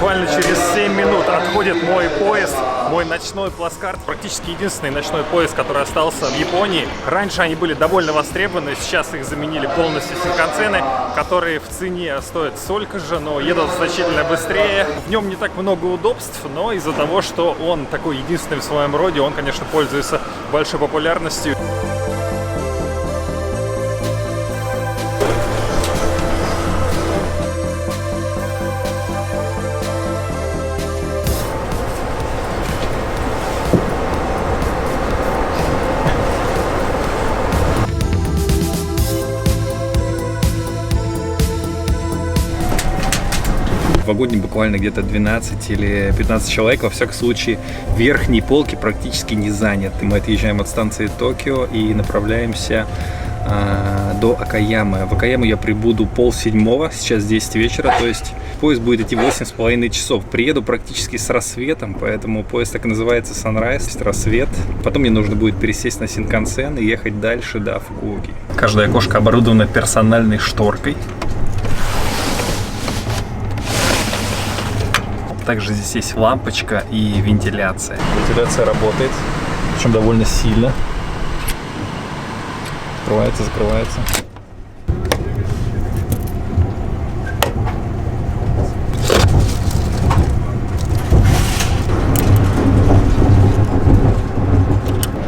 буквально через 7 минут отходит мой поезд, мой ночной плацкарт. Практически единственный ночной поезд, который остался в Японии. Раньше они были довольно востребованы, сейчас их заменили полностью синкансены, которые в цене стоят столько же, но едут значительно быстрее. В нем не так много удобств, но из-за того, что он такой единственный в своем роде, он, конечно, пользуется большой популярностью. В вагоне буквально где-то 12 или 15 человек. Во всяком случае, верхние полки практически не заняты. Мы отъезжаем от станции Токио и направляемся до Окаямы. В Окаяму я прибуду 6:30, сейчас 10 вечера, то есть поезд будет идти 8,5 часов. Приеду практически с рассветом, поэтому поезд так и называется Sunrise, рассвет. Потом мне нужно будет пересесть на Синкансен и ехать дальше до Фукуоки. Каждое окошко оборудовано персональной шторкой. Также здесь есть лампочка и вентиляция. Вентиляция работает, причем довольно сильно. Открывается, закрывается.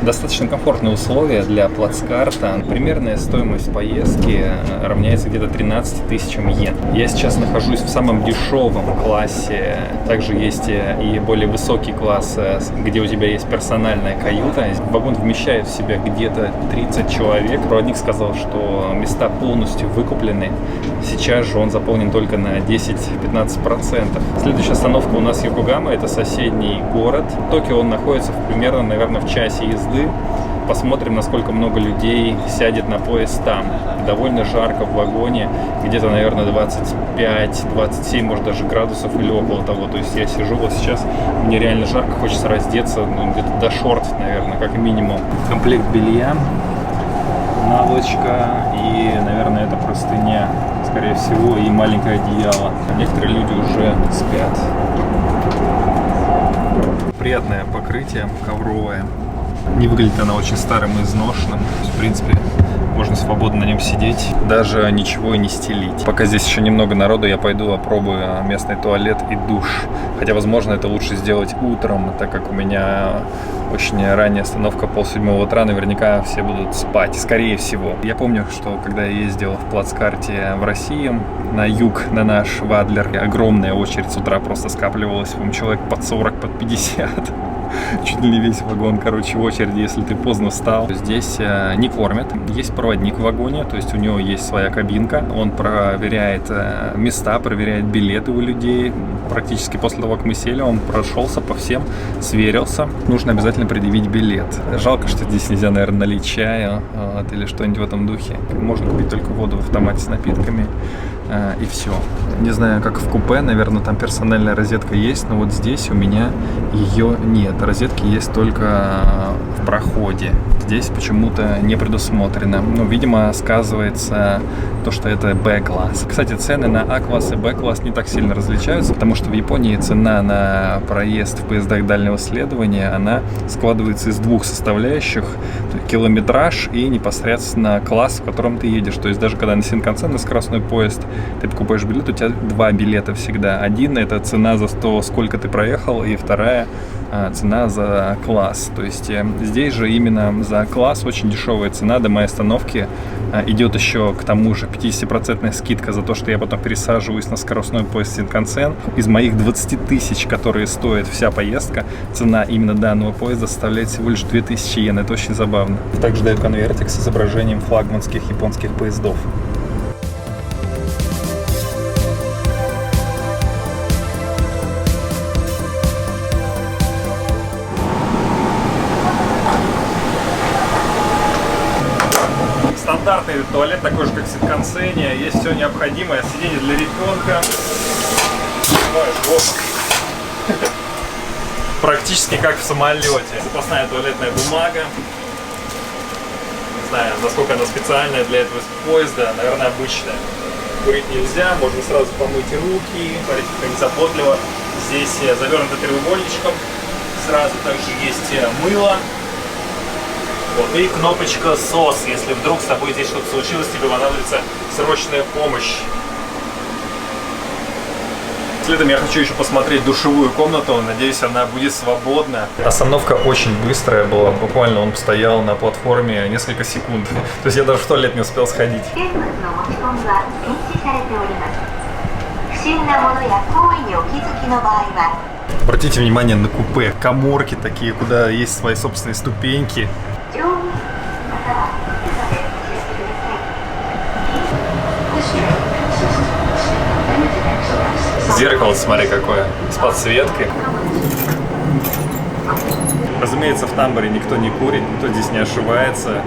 Достаточно комфортные условия для плацкарта. Примерная стоимость поездки равняется где-то 13 тысячам йен. Я сейчас нахожусь в самом дешевом классе. Также есть и более высокий класс, где у тебя есть персональная каюта. Вагон вмещает в себя где-то 30 человек. Проводник сказал, что места полностью выкуплены. Сейчас же он заполнен только на 10-15%. Следующая остановка у нас Йокогама. Это соседний город. Токио он находится примерно, наверное, в часе езды. Посмотрим, насколько много людей сядет на поезд там. Довольно жарко в вагоне, где-то, наверное, 25-27, может, даже градусов или около того. То есть я сижу вот сейчас, мне реально жарко, хочется раздеться, ну, где-то до шорт, наверное, как минимум. Комплект белья, наволочка и, наверное, это простыня, скорее всего, и маленькое одеяло. Некоторые люди уже спят. Приятное покрытие ковровое. Не выглядит она очень старым и изношенным. То есть, в принципе, можно свободно на нем сидеть, даже ничего и не стелить. Пока здесь еще немного народу, я пойду опробую местный туалет и душ. Хотя, возможно, это лучше сделать утром, так как у меня очень ранняя остановка 6:30 утра, наверняка все будут спать, скорее всего. Я помню, что когда я ездил в плацкарте в России, на юг, на наш Вадлер, огромная очередь с утра просто скапливалась, по-моему, человек под 40, под 50. Чуть ли не весь вагон, короче, в очереди, если ты поздно встал. Здесь не кормят. Есть проводник в вагоне, то есть у него есть своя кабинка. Он проверяет места, проверяет билеты у людей. Практически после того, как мы сели, он прошелся по всем, сверился. Нужно обязательно предъявить билет. Жалко, что здесь нельзя, наверное, налить чая или что-нибудь в этом духе. Можно купить только воду в автомате с напитками. И все. Не знаю, как в купе, наверное, там персональная розетка есть, но вот здесь у меня ее нет. Розетки есть только в проходе. Здесь почему-то не предусмотрено. Ну, видимо, сказывается то, что это Б-класс. Кстати, цены на А-класс и Б-класс не так сильно различаются, потому что в Японии цена на проезд в поездах дальнего следования, она складывается из двух составляющих: километраж и непосредственно класс, в котором ты едешь. То есть даже когда на Синкансен, на скоростной поезд, ты покупаешь билет, у тебя два билета всегда. Один — это цена за то, сколько ты проехал, и вторая цена за класс. То есть здесь же именно за класс очень дешевая цена. До моей остановки идет еще к тому же 50% скидка за то, что я потом пересаживаюсь на скоростной поезд Синкансен. Из моих 20 тысяч, которые стоит вся поездка, цена именно данного поезда составляет всего лишь 2000 йен. Это очень забавно. Также даю конвертик с изображением флагманских японских поездов. Стандартный туалет, такой же, как в Синкансене. Есть все необходимое. Сиденье для ребенка. Практически как в самолете. Запасная туалетная бумага. Не знаю, насколько она специальная для этого поезда. Наверное, обычная. Курить нельзя. Можно сразу помыть руки. Смотрите, как незаботливо Здесь завернуто треугольничком. Сразу также есть мыло. Вот, и кнопочка SOS, если вдруг с тобой здесь что-то случилось, тебе понадобится срочная помощь. Следом я хочу еще посмотреть душевую комнату, надеюсь, она будет свободна. Остановка очень быстрая была, буквально он стоял на платформе несколько секунд. То есть я даже в туалет не успел сходить. Обратите внимание на купе, каморки такие, куда есть свои собственные ступеньки. Зеркало, смотри, какое, с подсветкой. Разумеется, в тамбуре никто не курит, никто здесь не ошивается.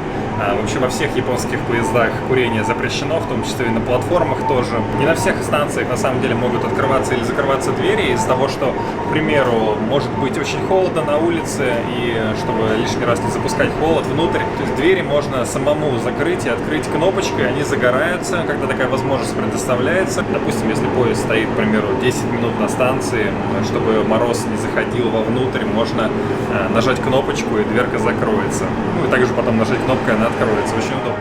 Вообще во всех японских поездах курение запрещено, в том числе и на платформах тоже. Не на всех станциях на самом деле могут открываться или закрываться двери из-за того, что, к примеру, может быть очень холодно на улице, и чтобы лишний раз не запускать холод внутрь, то есть двери можно самому закрыть и открыть кнопочкой, они загораются, когда такая возможность предоставляется. Допустим, если поезд стоит, к примеру, 10 минут на станции, чтобы мороз не заходил вовнутрь, можно нажать кнопочку, и дверка закроется. Ну и также потом нажать кнопку, и она откроется. Очень удобно.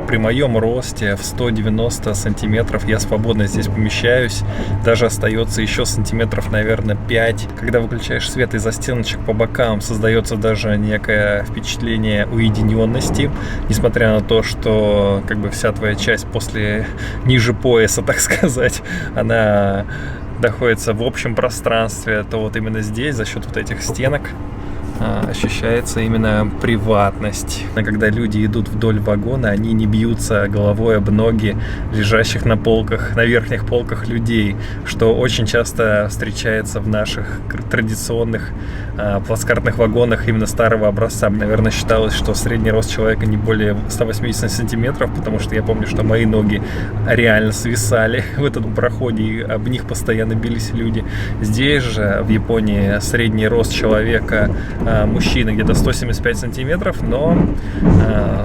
При моем росте в 190 сантиметров я свободно здесь помещаюсь. Даже остается еще сантиметров, наверное, 5. Когда выключаешь свет из-за стеночек по бокам, создается даже некое впечатление уединенности. Несмотря на то, что как бы вся твоя часть после ниже пояса, так сказать, она находится в общем пространстве, то вот именно здесь, за счет вот этих стенок, ощущается именно приватность. Когда люди идут вдоль вагона, они не бьются головой об ноги лежащих на полках, на верхних полках людей, что очень часто встречается в наших традиционных плацкартных вагонах именно старого образца. Наверное, считалось, что средний рост человека не более 180 сантиметров, потому что я помню, что мои ноги реально свисали в этом проходе, и об них постоянно бились люди. Здесь же, в Японии, средний рост человека мужчины где-то 175 сантиметров, но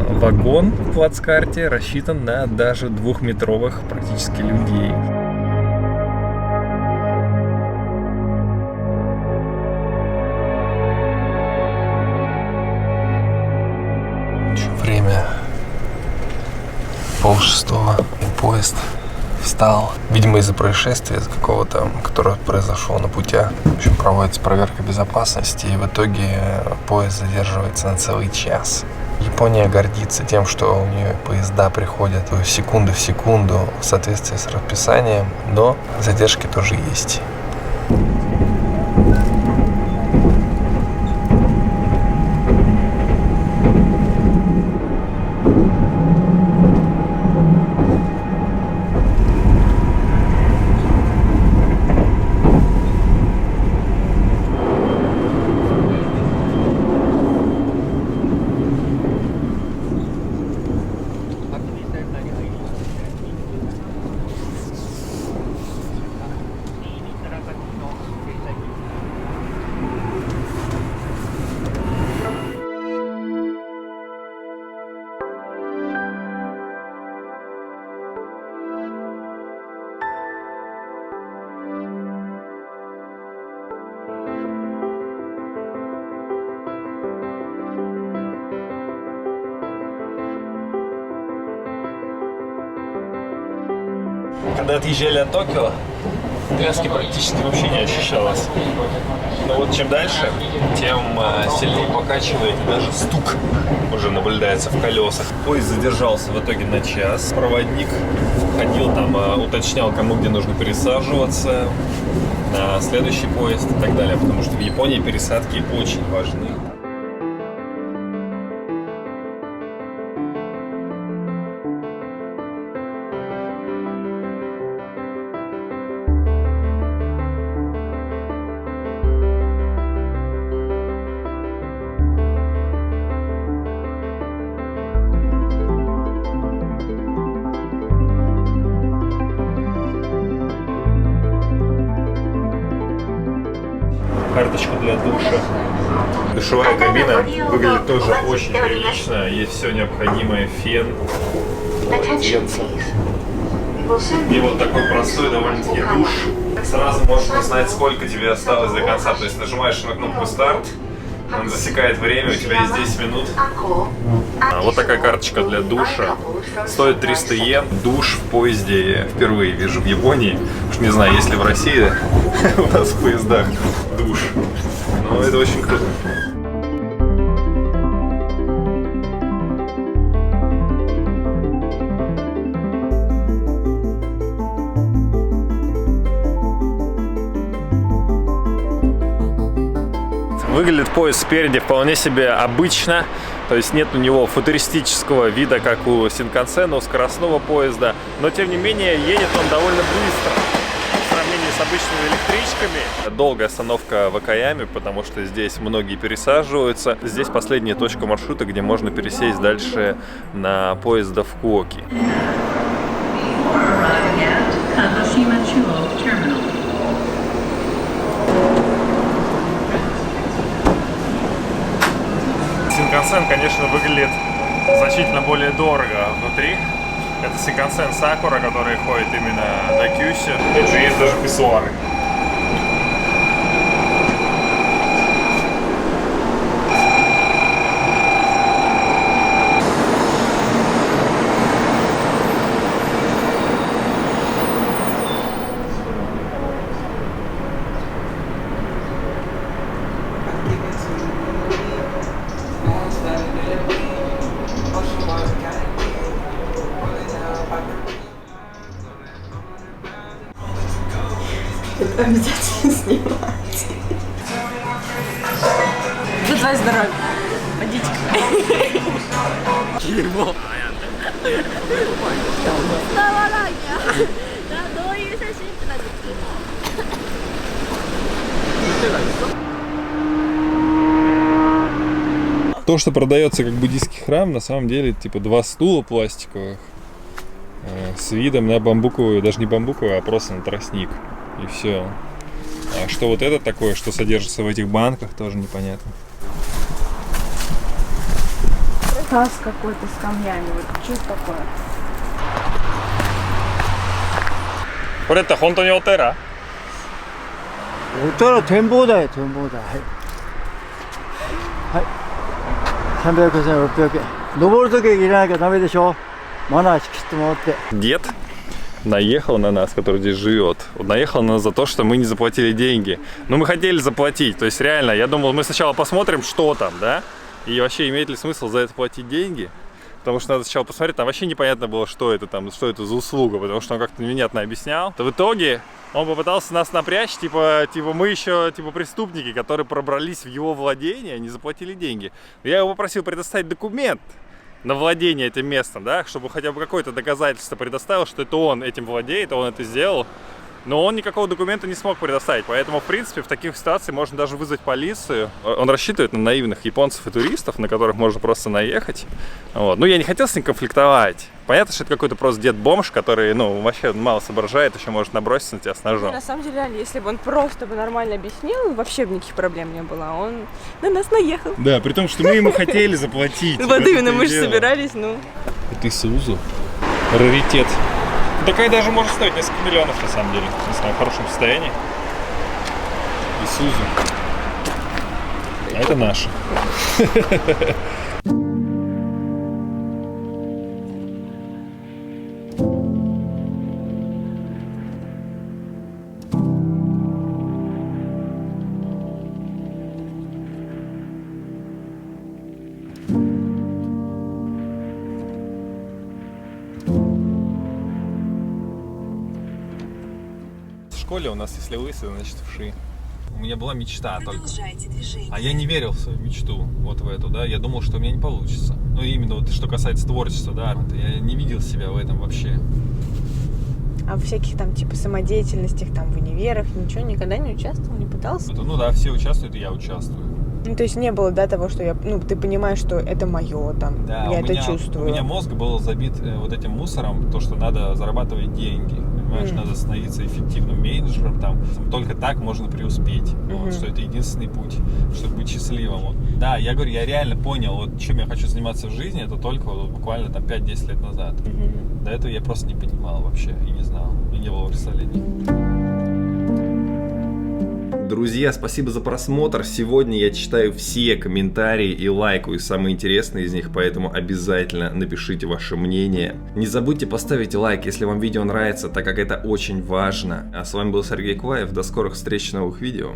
вагон в плацкарте рассчитан на даже 2-метровых практически людей. Время 5:30, и поезд встал. Видимо, из-за происшествия, из какого-то, которое произошло на пути. В общем, проводится проверка безопасности, и в итоге поезд задерживается на целый час. Япония гордится тем, что у нее поезда приходят секунду в секунду в соответствии с расписанием, но задержки тоже есть. Когда отъезжали от Токио, тряски практически вообще не ощущалось. Но вот чем дальше, тем сильнее покачивает, и даже стук уже наблюдается в колесах. Поезд задержался в итоге на час. Проводник ходил там, уточнял, кому где нужно пересаживаться на следующий поезд и так далее. Потому что в Японии пересадки очень важны. карточку для душа. Душевая кабина выглядит тоже очень прилично. Есть все необходимое: фен, полотенце. И вот такой простой довольно-таки душ. Сразу можно узнать, сколько тебе осталось до конца. То есть нажимаешь на кнопку старт, он засекает время, у тебя есть 10 минут. Вот такая карточка для душа. Стоит 300 йен. Душ в поезде впервые вижу в Японии. Уж не знаю, есть ли в России у нас в поездах душ. Но это очень круто. Выглядит поезд спереди вполне себе обычно, то есть нет у него футуристического вида, как у Синкансена, у скоростного поезда, но тем не менее едет он довольно быстро в сравнении с обычными электричками. Долгая остановка в Окаяме, потому что здесь многие пересаживаются. Здесь последняя точка маршрута, где можно пересесть дальше на поезд до Фукуоки. Синкансен, конечно, выглядит значительно более дорого внутри. Это Синкансен Сакура, который ходит именно до Кюси. Тут же есть даже писсуары. Обязательно снимать. За твое здоровье. Водичка. Дерьмо. То, что продается как буддийский храм, на самом деле типа 2 стула пластиковых с видом на бамбуковую, даже не бамбуковую, а просто на тростник. И все. А что вот это такое, что содержится в этих банках, тоже непонятно. Таз какой-то с камнями. Вот что это такое? Вот это хонто не отера. お寺展望台、展望台。はい。300円、600円。登るとき入れなきゃダメでしょ。マナーしきってもらって。 Дед наехал на нас, который здесь живет. Наехал на нас за то, что мы не заплатили деньги. Но мы хотели заплатить. То есть реально, я думал, мы сначала посмотрим, что там, да? И вообще, имеет ли смысл за это платить деньги? Потому что надо сначала посмотреть, там вообще непонятно было, что это там, что это за услуга, потому что он как-то невнятно объяснял. То в итоге он попытался нас напрячь, типа мы еще преступники, которые пробрались в его владение, не заплатили деньги. Я его попросил предоставить документ на владение этим местом, да, чтобы хотя бы какое-то доказательство предоставил, что это он этим владеет, он это сделал. Но он никакого документа не смог предоставить, поэтому, в принципе, в таких ситуациях можно даже вызвать полицию. Он рассчитывает на наивных японцев и туристов, на которых можно просто наехать. Вот. Ну, я не хотел с ним конфликтовать. Понятно, что это какой-то просто дед-бомж, который, ну, вообще мало соображает, еще может наброситься на тебя с ножом. На самом деле, реально, если бы он просто бы нормально объяснил, вообще бы никаких проблем не было. Он на нас наехал. Да, при том, что мы ему хотели заплатить. Вот именно, мы же собирались, ну. Это Исузу. Раритет. Такая даже может стоить несколько миллионов, на самом деле, если она в хорошем состоянии. Исузу. А это наша. В школе у нас, если лысый, значит вши. У меня была мечта только. А я не верил в свою мечту, вот в эту, да. Я думал, что у меня не получится. Ну, именно вот что касается творчества, да. Я не видел себя в этом вообще. А в всяких там типа самодеятельностях, там в универах, ничего никогда не участвовал, не пытался? Ну да, все участвуют, и я участвую. Ну, то есть не было, да, того, что ты понимаешь, что это мое, там, Да, я у это меня, чувствую. У меня мозг был забит вот этим мусором, то, что надо зарабатывать деньги. Понимаешь, надо становиться эффективным менеджером, там, только так можно преуспеть. Вот, что это единственный путь, чтобы быть счастливым. Вот. Да, я говорю, я реально понял, вот чем я хочу заниматься в жизни, это только вот, буквально там 5-10 лет назад. До этого я просто не понимал вообще и не знал, и не было представления. Друзья, спасибо за просмотр. Сегодня я читаю все комментарии и лайкаю самые интересные из них, поэтому обязательно напишите ваше мнение. Не забудьте поставить лайк, если вам видео нравится, так как это очень важно. А с вами был Сергей Куваев. До скорых встреч в новых видео.